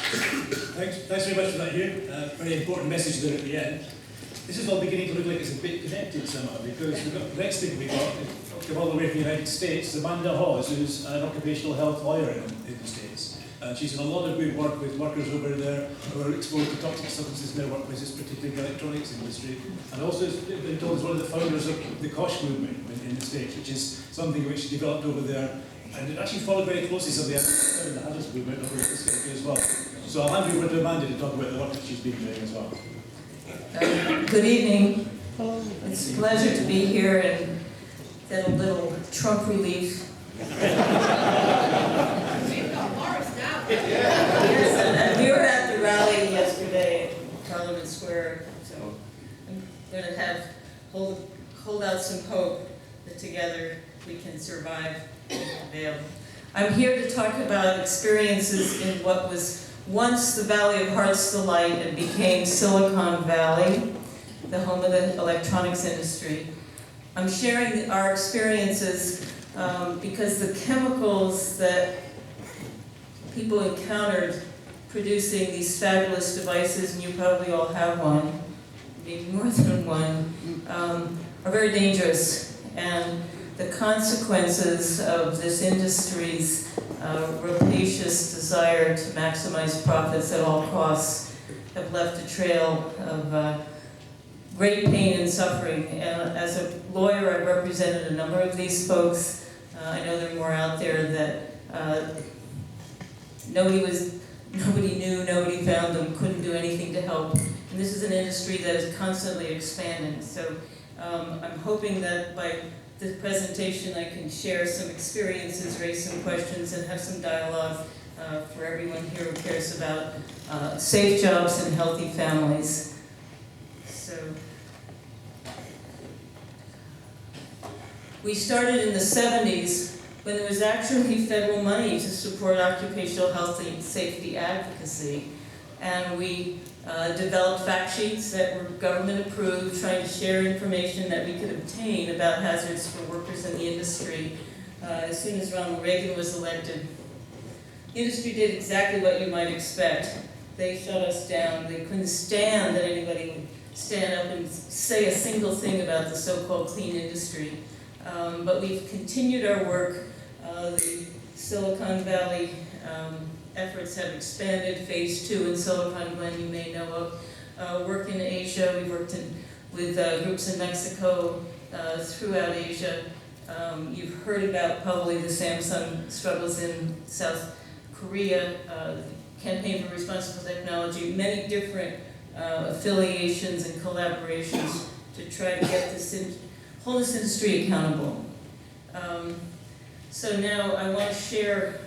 Thanks very much for that, Hugh. Very important message there at the end. This is all beginning to look like it's a bit connected somehow, because we've got, the next thing we got, come all the way from the United States, Amanda Hawes, who's an occupational health lawyer in the States. She's done a lot of good work with workers over there who are exposed to toxic substances in their workplaces, particularly the electronics industry. And also has been told as one of the founders of the COSH movement in the States, which is something which developed over there. And it actually followed very closely some of the hazardous movement over in this country as well. So I'll hand you over to Mandy to talk about the work that she's been doing as well. Good evening. Hello. It's a pleasure to be here and get a little trunk relief. Yes, and we were at the rally yesterday at Parliament Square, so I'm going to hold out some hope that together we can survive and prevail. I'm here to talk about experiences in what was once the Valley of Heart's Delight and became Silicon Valley, the home of the electronics industry. I'm sharing our experiences because the chemicals that people encountered producing these fabulous devices, and you probably all have one, maybe more than one, are very dangerous. And the consequences of this industry's rapacious desire to maximize profits at all costs have left a trail of great pain and suffering. And as a lawyer, I've represented a number of these folks. I know there are more out there that nobody knew, nobody found them, couldn't do anything to help. And this is an industry that is constantly expanding. So I'm hoping that by this presentation I can share some experiences, raise some questions, and have some dialogue for everyone here who cares about safe jobs and healthy families. So we started in the 70s when there was actually federal money to support occupational health and safety advocacy. And we developed fact sheets that were government approved, trying to share information that we could obtain about hazards for workers in the industry. As soon as Ronald Reagan was elected, the industry did exactly what you might expect. They shut us down. They couldn't stand that anybody would stand up and say a single thing about the so-called clean industry. But we've continued our work. The Silicon Valley efforts have expanded. Phase 2 in Silicon Glen, you may know of. Work in Asia, we worked with groups in Mexico, throughout Asia. You've heard about probably the Samsung struggles in South Korea, Campaign for Responsible Technology, many different affiliations and collaborations to try to get hold this industry accountable. So now I want to share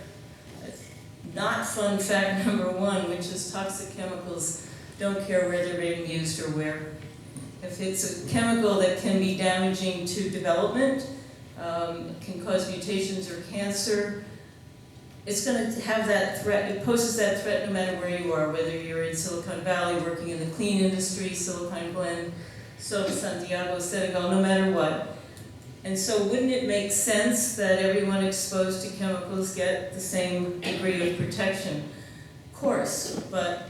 not fun fact number 1, which is toxic chemicals don't care where they're being used or where. If it's a chemical that can be damaging to development, can cause mutations or cancer, it's going to have that threat. It poses that threat no matter where you are, whether you're in Silicon Valley working in the clean industry, Silicon Glen, Santiago, Senegal, no matter what. And so wouldn't it make sense that everyone exposed to chemicals get the same degree of protection? Of course, but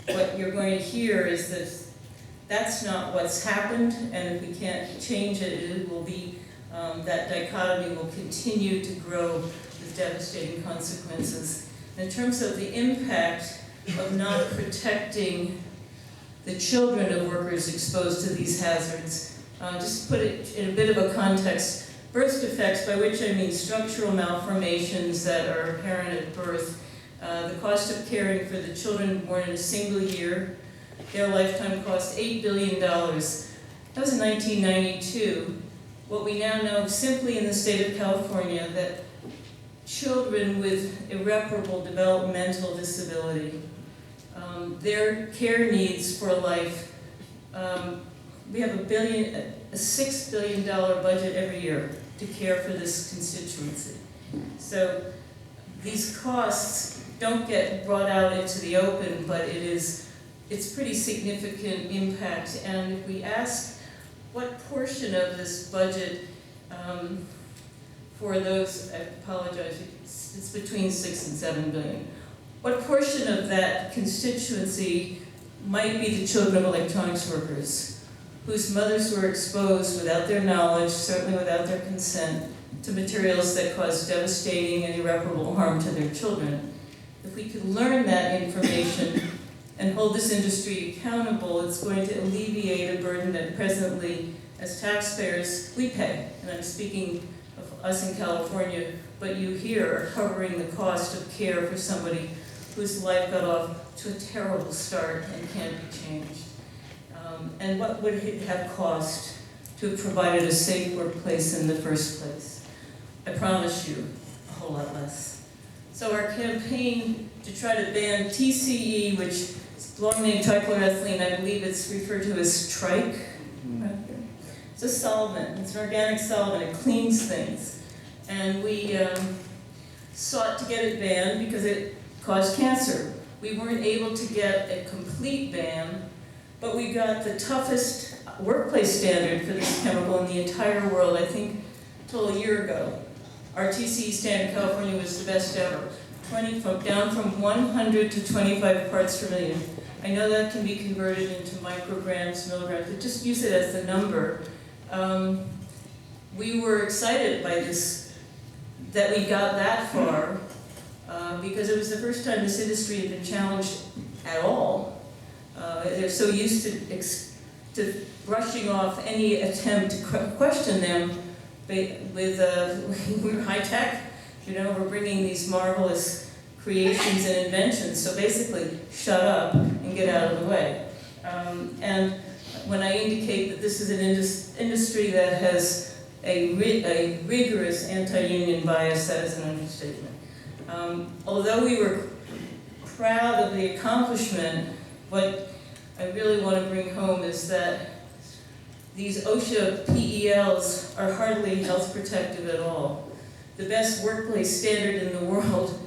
what you're going to hear is that that's not what's happened, and if we can't change it, it will be, that dichotomy will continue to grow with devastating consequences. In terms of the impact of not protecting the children of workers exposed to these hazards, just put it in a bit of a context. Birth defects, by which I mean structural malformations that are apparent at birth, the cost of caring for the children born in a single year, their lifetime cost $8 billion. That was in 1992. What we now know simply in the state of California, that children with irreparable developmental disability, their care needs for life, we have a $6 billion budget every year to care for this constituency. So these costs don't get brought out into the open, but it's pretty significant impact. And if we ask what portion of this budget for those, I apologize, it's between 6 and 7 billion. what portion of that constituency might be the children of electronics workers, whose mothers were exposed without their knowledge, certainly without their consent, to materials that cause devastating and irreparable harm to their children. If we could learn that information and hold this industry accountable, it's going to alleviate a burden that presently, as taxpayers, we pay. And I'm speaking of us in California, but you here are covering the cost of care for somebody whose life got off to a terrible start and can't be changed. And what would it have cost to have provided a safe workplace in the first place? I promise you, a whole lot less. So our campaign to try to ban TCE, which is long name trichloroethylene, I believe it's referred to as trike. It's a solvent, it's an organic solvent, it cleans things. And we sought to get it banned because it caused cancer. We weren't able to get a complete ban, but we got the toughest workplace standard for this chemical in the entire world, I think, until a year ago. Our TCE standard in California was the best ever. Down from 100 to 25 parts per million. I know that can be converted into micrograms, milligrams, but just use it as the number. We were excited by this, that we got that far, because it was the first time this industry had been challenged at all. They're so used to brushing off any attempt to question them with we're high tech, you know, we're bringing these marvelous creations and inventions, so basically shut up and get out of the way. And when I indicate that this is an industry that has a rigorous anti-union bias, that is an understatement. Although we were proud of the accomplishment, what I really want to bring home is that these OSHA PELs are hardly health protective at all. The best workplace standard in the world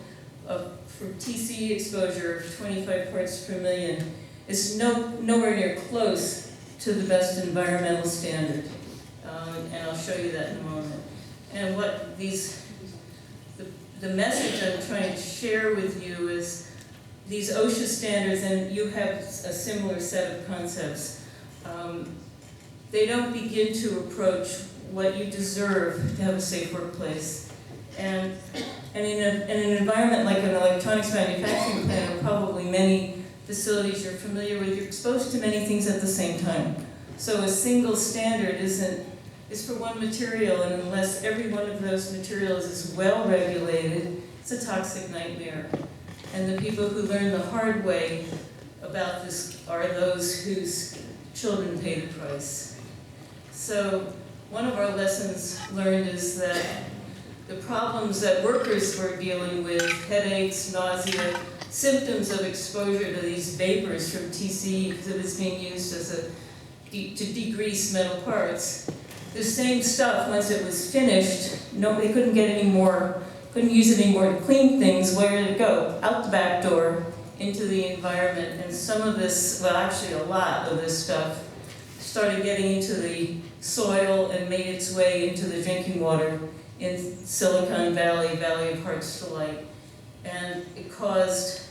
for TCE exposure of 25 parts per million is nowhere near close to the best environmental standard. And I'll show you that in a moment. And what the message I'm trying to share with you is these OSHA standards, and you have a similar set of concepts, they don't begin to approach what you deserve to have a safe workplace. And in an environment like an electronics manufacturing plant, or probably many facilities you're familiar with, you're exposed to many things at the same time. So a single standard is for one material, and unless every one of those materials is well regulated, it's a toxic nightmare. And the people who learn the hard way about this are those whose children pay the price. So one of our lessons learned is that the problems that workers were dealing with, headaches, nausea, symptoms of exposure to these vapors from TCE, because it was being used as to degrease metal parts. The same stuff, once it was finished, they couldn't get any more, couldn't use it anymore to clean things. Where did it go? Out the back door into the environment. And some of this, well actually a lot of this stuff, started getting into the soil and made its way into the drinking water in Silicon Valley, Valley of Heart's Delight. And it caused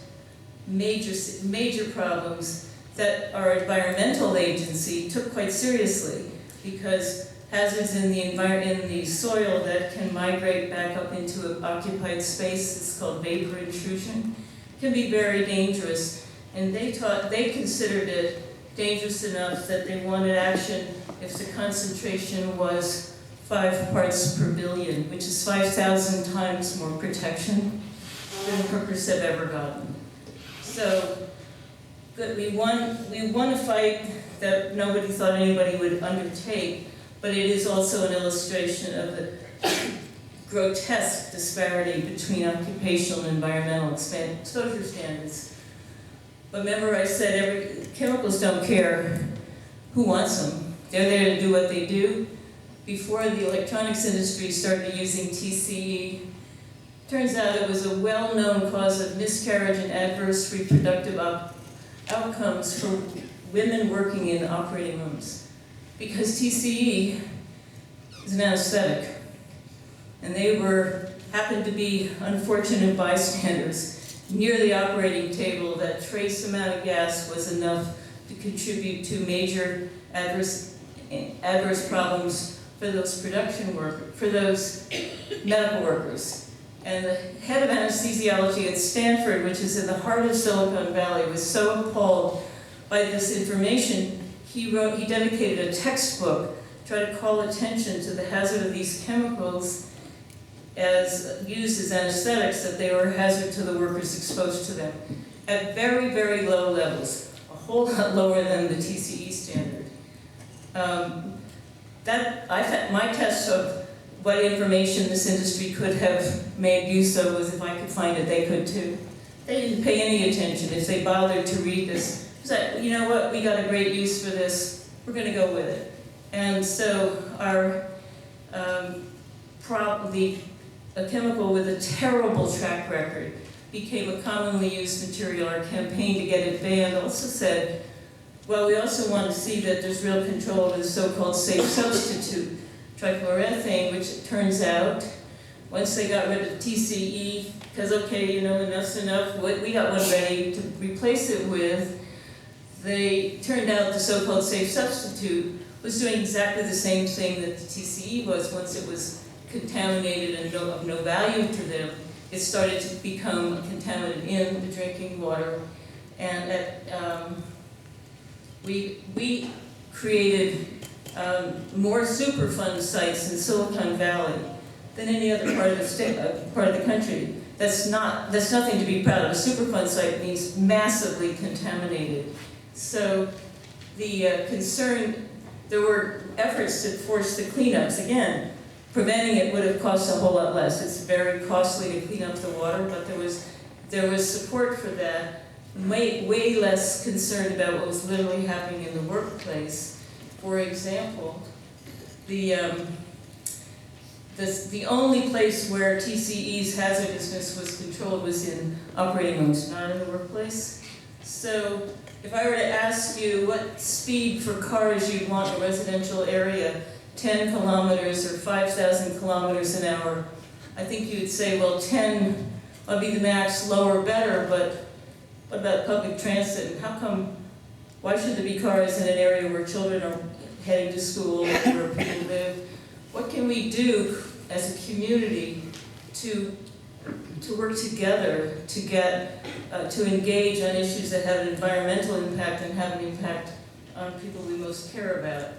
major problems that our environmental agency took quite seriously, because hazards in the soil that can migrate back up into an occupied space, it's called vapor intrusion, can be very dangerous. And they considered it dangerous enough that they wanted action if the concentration was 5 parts per billion, which is 5,000 times more protection than workers have ever gotten. So we won a fight that nobody thought anybody would undertake, but it is also an illustration of the grotesque disparity between occupational and environmental exposure standards. But remember I said chemicals don't care who wants them. They're there to do what they do. Before the electronics industry started using TCE, turns out it was a well-known cause of miscarriage and adverse reproductive outcomes for women working in operating rooms. Because TCE is an anesthetic, and they happened to be unfortunate bystanders. near the operating table, that trace amount of gas was enough to contribute to major adverse problems for those for those medical workers. And the head of anesthesiology at Stanford, which is in the heart of Silicon Valley, was so appalled by this information, he dedicated a textbook to try to call attention to the hazard of these chemicals as used as anesthetics, that they were a hazard to the workers exposed to them at very, very low levels, a whole lot lower than the TCE standard. My test of what information this industry could have made use of was, if I could find it, they could too. They didn't pay any attention. If they bothered to read this, it was like, you know what, we got a great use for this, we're going to go with it. And so our a chemical with a terrible track record became a commonly used material. Our campaign to get it banned also said, well, we also want to see that there's real control over the so-called safe substitute, trichloroethane, which it turns out, once they got rid of TCE, because okay, you know, enough's enough, we got one ready to replace it with, they turned out the so-called safe substitute was doing exactly the same thing that the TCE was. Once it was contaminated and of no value to them, it started to become contaminated in the drinking water. And we created more Superfund sites in Silicon Valley than any other part of the country. That's nothing to be proud of. A Superfund site means massively contaminated. So the concern, there were efforts to force the cleanups. Again, preventing it would have cost a whole lot less. It's very costly to clean up the water, but there was support for that. Way less concerned about what was literally happening in the workplace. For example, the only place where TCE's hazardousness was controlled was in operating rooms, not in the workplace. So if I were to ask you what speed for cars you'd want in a residential area, 10 kilometers or 5,000 kilometers an hour, I think you'd say, well, 10 would be the max, lower better, but what about public transit? And how come, why should there be cars in an area where children are heading to school, where people live? What can we do as a community to work together to get, to engage on issues that have an environmental impact and have an impact on people we most care about?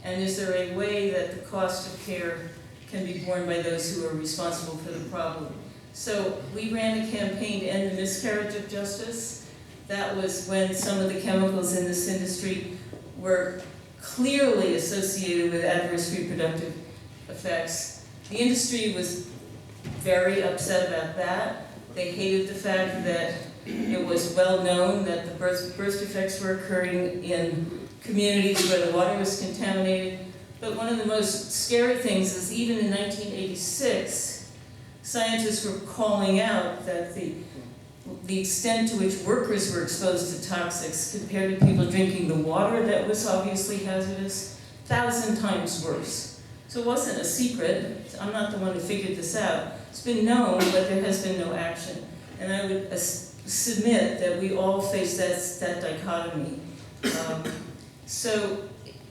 And is there a way that the cost of care can be borne by those who are responsible for the problem? So we ran a campaign to end the miscarriage of justice. That was when some of the chemicals in this industry were clearly associated with adverse reproductive effects. The industry was very upset about that. They hated the fact that it was well known that the birth defects were occurring in communities where the water was contaminated. But one of the most scary things is, even in 1986, scientists were calling out that the extent to which workers were exposed to toxics compared to people drinking the water that was obviously hazardous, 1,000 times worse. So it wasn't a secret. I'm not the one who figured this out. It's been known, but there has been no action. And I would submit that we all face that dichotomy. So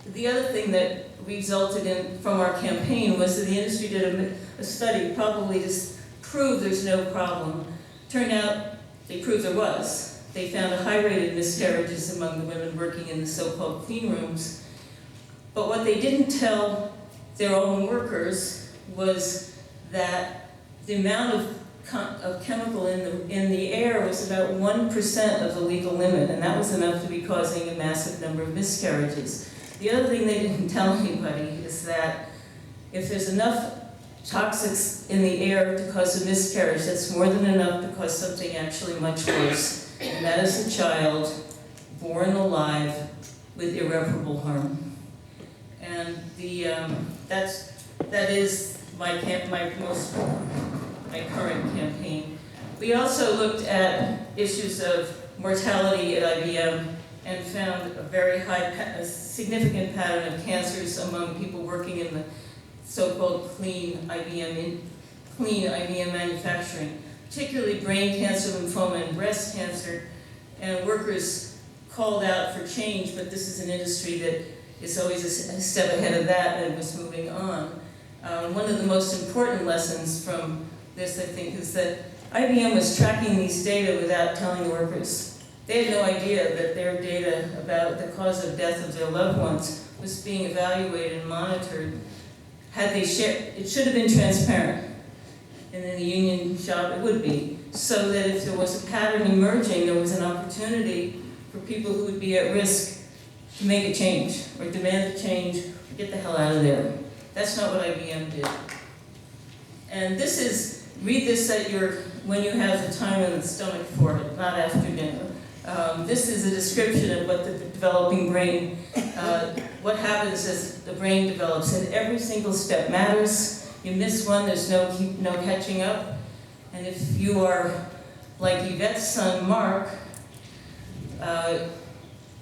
the other thing that resulted from our campaign was that the industry did a study, probably to prove there's no problem. Turned out they proved there was. They found a high rate of miscarriages among the women working in the so-called clean rooms. But what they didn't tell their own workers was that the amount of chemical in the air was about 1% of the legal limit, and that was enough to be causing a massive number of miscarriages. The other thing they didn't tell anybody is that if there's enough toxics in the air to cause a miscarriage, that's more than enough to cause something actually much worse, and that is a child born alive with irreparable harm. And that is my current campaign. We also looked at issues of mortality at IBM and found a significant pattern of cancers among people working in the so-called clean IBM manufacturing. particularly brain cancer, lymphoma, and breast cancer, and workers called out for change, but this is an industry that is always a step ahead of that and was moving on. One of the most important lessons from this, I think, is that IBM was tracking these data without telling the workers. They had no idea that their data about the cause of death of their loved ones was being evaluated and monitored. Had they shared, it should have been transparent. And in the union shop, it would be. So that if there was a pattern emerging, there was an opportunity for people who would be at risk to make a change, or demand a change, or get the hell out of there. That's not what IBM did. And this is, read this at when you have the time and the stomach for it, not after dinner. This is a description of what the developing brain, what happens as the brain develops, and every single step matters. You miss one, there's no catching up. And if you are like Yvette's son, Mark,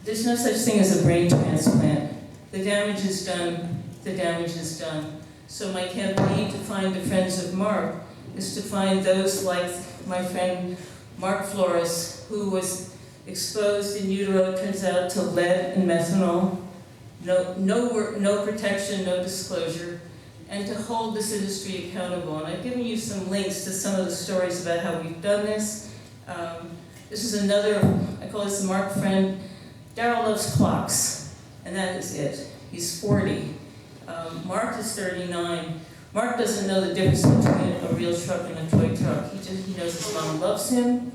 there's no such thing as a brain transplant. The damage is done, the damage is done. So my campaign to find the friends of Mark is to find those like my friend Mark Flores, who was exposed in utero, it turns out, to lead and methanol, no protection, no disclosure, and to hold this industry accountable. And I've given you some links to some of the stories about how we've done this. This is another, I call this the Mark friend. Daryl loves clocks, and that is it. He's 40. Mark is 39. Mark doesn't know the difference between a real truck and a toy truck. He knows his mom loves him,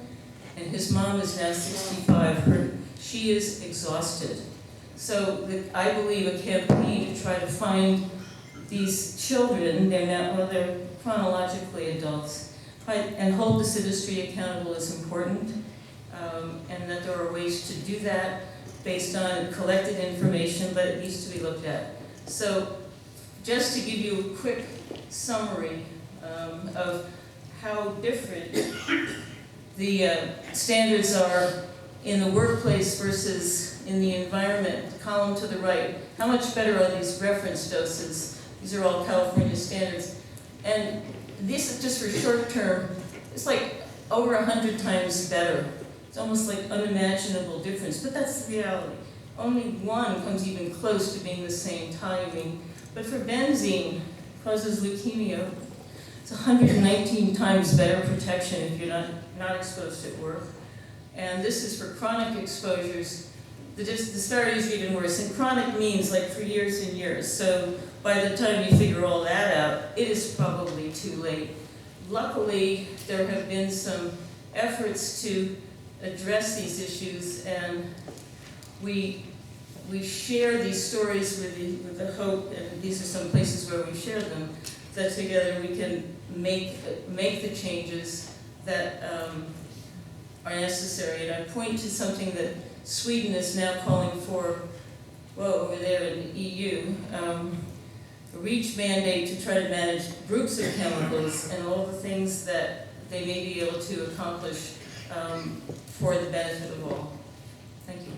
and his mom is now 65. She is exhausted. So I believe a campaign to try to find these children, they're chronologically adults, and hold this industry accountable is important, and that there are ways to do that based on collected information, but it needs to be looked at. So just to give you a quick summary of how different the standards are in the workplace versus in the environment, column to the right. How much better are these reference doses? These are all California standards. And this is just for short term, it's like over 100 times better. It's almost like unimaginable difference, but that's the reality. Only one comes even close to being the same timing. But for benzene, causes leukemia. It's 119 times better protection if you're not exposed at work. And this is for chronic exposures. The disparities are even worse. And chronic means like for years and years. So by the time you figure all that out, it is probably too late. Luckily, there have been some efforts to address these issues, and we share these stories with the hope, and these are some places where we share them, that together we can make the changes that are necessary. And I point to something that Sweden is now calling for, over there in the EU, a REACH mandate to try to manage groups of chemicals and all the things that they may be able to accomplish for the benefit of all. Thank you.